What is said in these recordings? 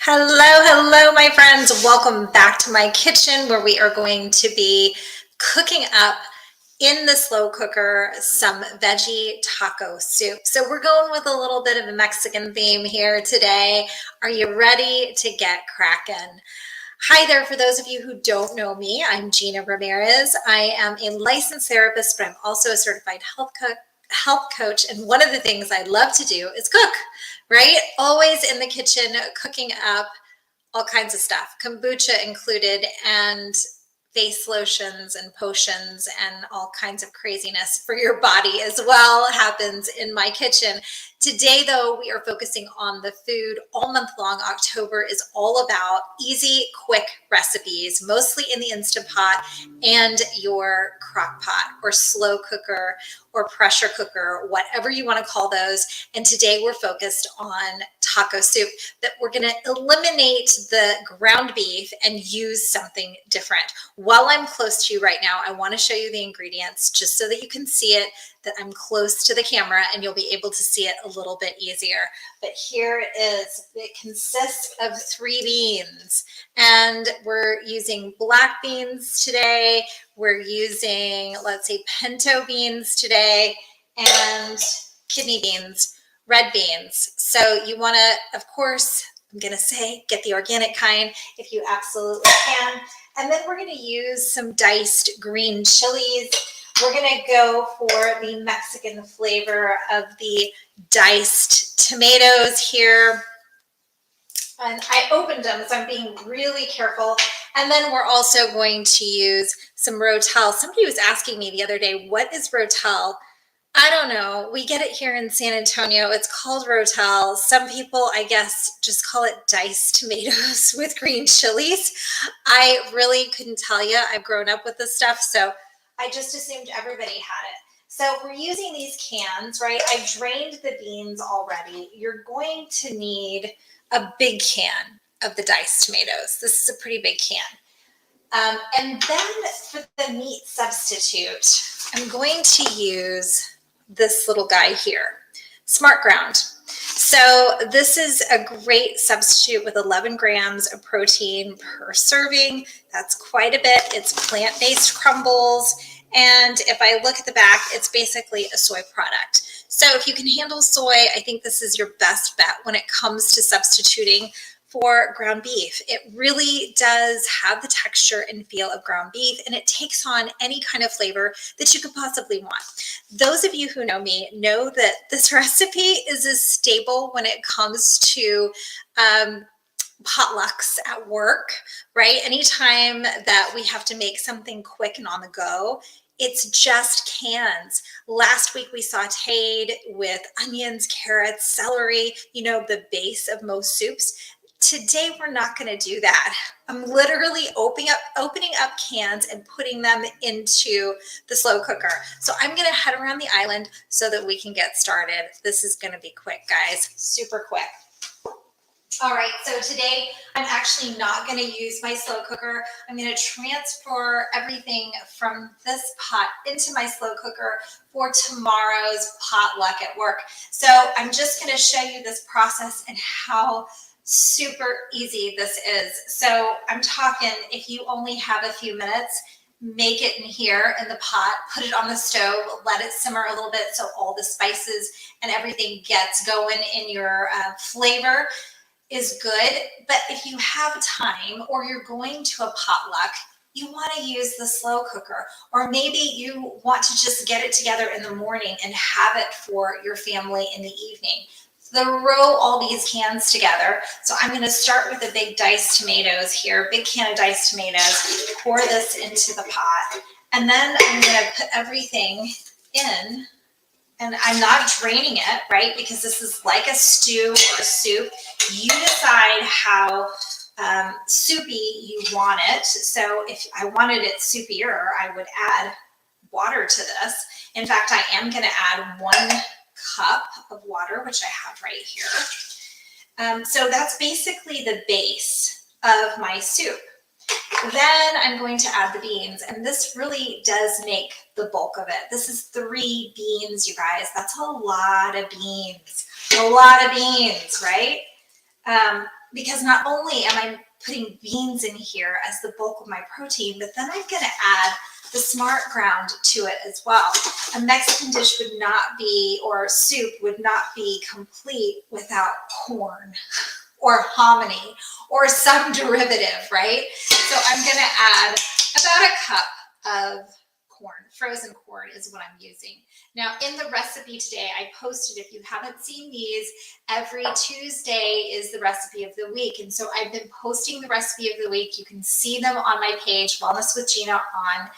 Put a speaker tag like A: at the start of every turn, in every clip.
A: Hello, my friends. Welcome back to my kitchen where we are going to be cooking up in the slow cooker some veggie taco soup. So we're going with a little bit of a Mexican theme here today. Are you ready to get cracking? Hi there. For those of you who don't know me, I'm Gina Ramirez. I am a licensed therapist, but I'm also a certified health coach. And one of the things I love to do is cook, right? Always in the kitchen, cooking up all kinds of stuff, kombucha included, and face lotions and potions and all kinds of craziness for your body as well happens in my kitchen. Today, though, we are focusing on the food all month long. October is all about easy, quick recipes, mostly in the Instant Pot and your crock pot or slow cooker or pressure cooker, whatever you want to call those. And today we're focused on taco soup, that we're going to eliminate the ground beef and use something different. While I'm close to you right now, I want to show you the ingredients just so that you can see it, that I'm close to the camera and you'll be able to see it a little bit easier. But here it is. It consists of 3 beans, and we're using black beans today. We're using, let's say, pinto beans today, and kidney beans, red beans. So you want to, of course, I'm going to say, get the organic kind if you absolutely can. And then we're going to use some diced green chilies. We're going to go for the Mexican flavor of the diced tomatoes here. And I opened them, so I'm being really careful. And then we're also going to use some Rotel. Somebody was asking me the other day, what is Rotel? I don't know. We get it here in San Antonio. It's called Rotel. Some people, I guess, just call it diced tomatoes with green chilies. I really couldn't tell you. I've grown up with this stuff, so I just assumed everybody had it. So we're using these cans, right? I've drained the beans already. You're going to need a big can of the diced tomatoes. This is a pretty big can. And then for the meat substitute, I'm going to use this little guy here, Smart Ground. So this is a great substitute with 11 grams of protein per serving. That's quite a bit. It's plant-based crumbles. And if I look at the back, it's basically a soy product. So if you can handle soy, I think this is your best bet when it comes to substituting for ground beef. It really does have the texture and feel of ground beef, and it takes on any kind of flavor that you could possibly want. Those of you who know me know that this recipe is a staple when it comes to potlucks at work, right? Anytime that we have to make something quick and on the go, it's just cans. Last week we sauteed with onions, carrots, celery, the base of most soups. Today, we're not going to do that. I'm literally opening up cans and putting them into the slow cooker. So I'm going to head around the island so that we can get started. This is going to be quick, guys, super quick. All right, so today I'm actually not going to use my slow cooker. I'm going to transfer everything from this pot into my slow cooker for tomorrow's potluck at work. So I'm just going to show you this process and how super easy this is. So I'm talking, if you only have a few minutes, make it in here in the pot, put it on the stove, let it simmer a little bit so all the spices and everything gets going in your flavor is good. But if you have time or you're going to a potluck, you want to use the slow cooker, or maybe you want to just get it together in the morning and have it for your family in the evening. Throw all these cans together. So I'm going to start with the big diced tomatoes here, big can of diced tomatoes, pour this into the pot, and then I'm going to put everything in, and I'm not draining it, right? Because this is like a stew or a soup. You decide how soupy you want it. So if I wanted it soupier, I would add water to this. In fact, I am going to add 1 cup of water, which I have right here. So that's basically the base of my soup. Then I'm going to add the beans, and this really does make the bulk of it. This is 3 beans, you guys. That's a lot of beans. A lot of beans, right? because not only am I putting beans in here as the bulk of my protein, but then I'm going to add the smart ground to it as well. A Mexican dish would not be, or soup would not be complete without corn or hominy or some derivative, right? So I'm going to add about a cup of corn. Frozen corn is what I'm using. Now in the recipe today, I posted, if you haven't seen these, every Tuesday is the recipe of the week. And so I've been posting the recipe of the week. You can see them on my page, Wellness with Gina, on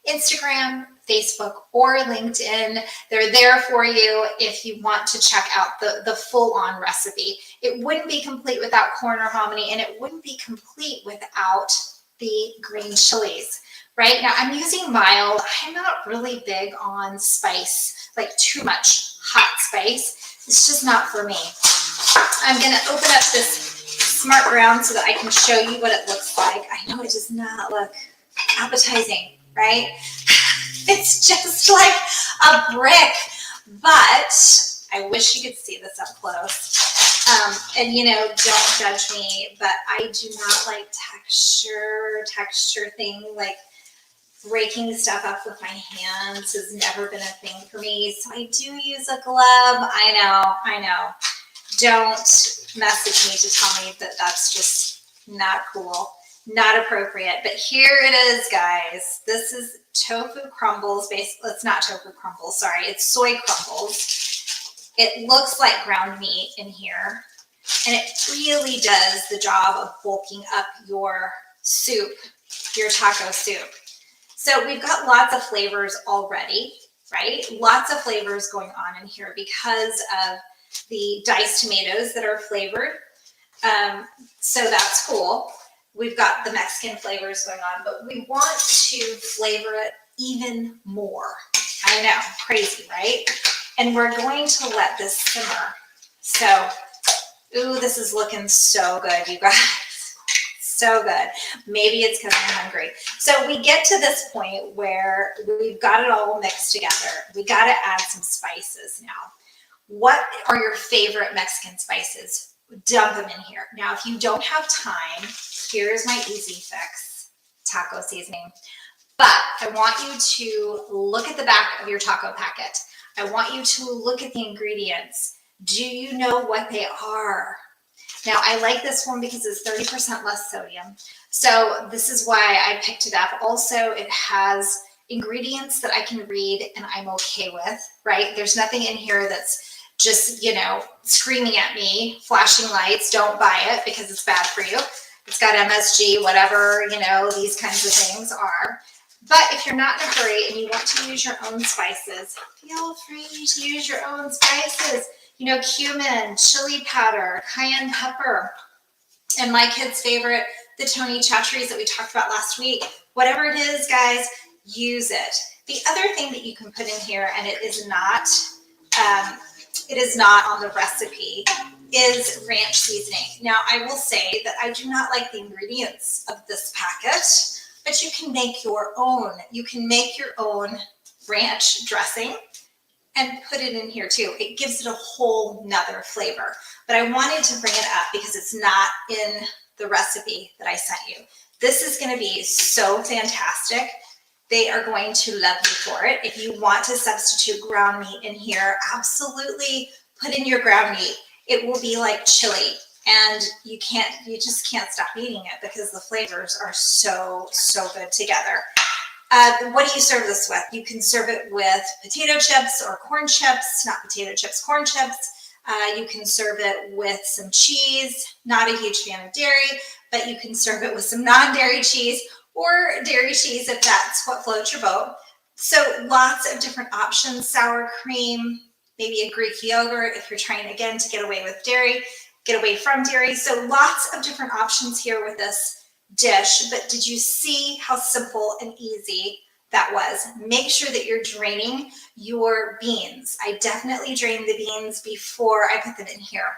A: Instagram, Facebook, or LinkedIn. They're there for you if you want to check out the full-on recipe. It wouldn't be complete without corn or hominy, and it wouldn't be complete without the green chilies. Right now, I'm using mild. I'm not really big on spice, like too much hot spice. It's just not for me. I'm going to open up this Smart Ground so that I can show you what it looks like. I know it does not look appetizing, right? It's just like a brick, but I wish you could see this up close. And you know, don't judge me, but I do not like texture thing, like breaking stuff up with my hands has never been a thing for me. So I do use a glove. I know. Don't message me to tell me that that's just not cool, not appropriate. But here it is, guys. This is tofu crumbles. Basically, it's not tofu crumbles. Sorry, it's soy crumbles. It looks like ground meat in here, and it really does the job of bulking up your soup, your taco soup. So we've got lots of flavors already, right? Lots of flavors going on in here because of the diced tomatoes that are flavored. So that's cool. We've got the Mexican flavors going on, but we want to flavor it even more. I know, crazy, right? And we're going to let this simmer. So, ooh, this is looking so good, you guys. So good. Maybe it's because I'm hungry. So we get to this point where we've got it all mixed together. We got to add some spices now. What are your favorite Mexican spices? Dump them in here. Now, if you don't have time, here's my easy fix, taco seasoning. But I want you to look at the back of your taco packet. I want you to look at the ingredients. Do you know what they are? Now, I like this one because it's 30% less sodium. So this is why I picked it up. Also, it has ingredients that I can read and I'm okay with, right? There's nothing in here that's just, you know, screaming at me, flashing lights, don't buy it because it's bad for you. It's got MSG, whatever, you know, these kinds of things are. But if you're not in a hurry and you want to use your own spices, feel free to use your own spices. You know, cumin, chili powder, cayenne pepper, and my kid's favorite, the Tony Chachere's that we talked about last week. Whatever it is, guys, use it. The other thing that you can put in here, and it is not on the recipe, is ranch seasoning. Now, I will say that I do not like the ingredients of this packet, but you can make your own. You can make your own ranch dressing and put it in here too. It gives it a whole nother flavor. But I wanted to bring it up because it's not in the recipe that I sent you. This is going to be so fantastic. They are going to love you for it. If you want to substitute ground meat in here, absolutely put in your ground meat. It will be like chili, and you just can't stop eating it because the flavors are so good together. What do you serve this with? You can serve it with potato chips or corn chips, not potato chips, corn chips. You can serve it with some cheese. Not a huge fan of dairy, but you can serve it with some non-dairy cheese or dairy cheese if that's what floats your boat. So lots of different options. Sour cream, maybe a Greek yogurt if you're trying, again, to get away with dairy, get away from dairy. So lots of different options here with this dish. But did you see how simple and easy that was? Make sure that you're draining your beans. I definitely drained the beans before I put them in here,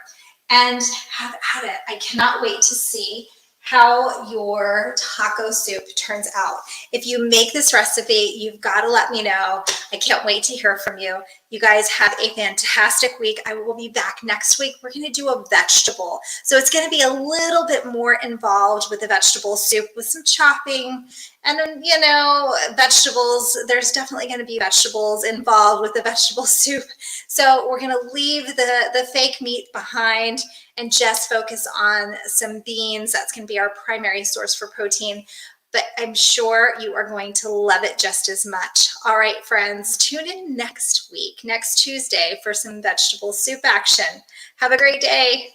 A: and have at it. I cannot wait to see how your taco soup turns out. If you make this recipe, you've got to let me know. I can't wait to hear from you. You guys have a fantastic week. I will be back next week. We're going to do a vegetable. So it's going to be a little bit more involved with the vegetable soup with some chopping and then, you know, vegetables. There's definitely going to be vegetables involved with the vegetable soup. So we're going to leave the fake meat behind and just focus on some beans. That's going to be our primary source for protein. But I'm sure you are going to love it just as much. All right, friends, tune in next week, next Tuesday, for some vegetable soup action. Have a great day.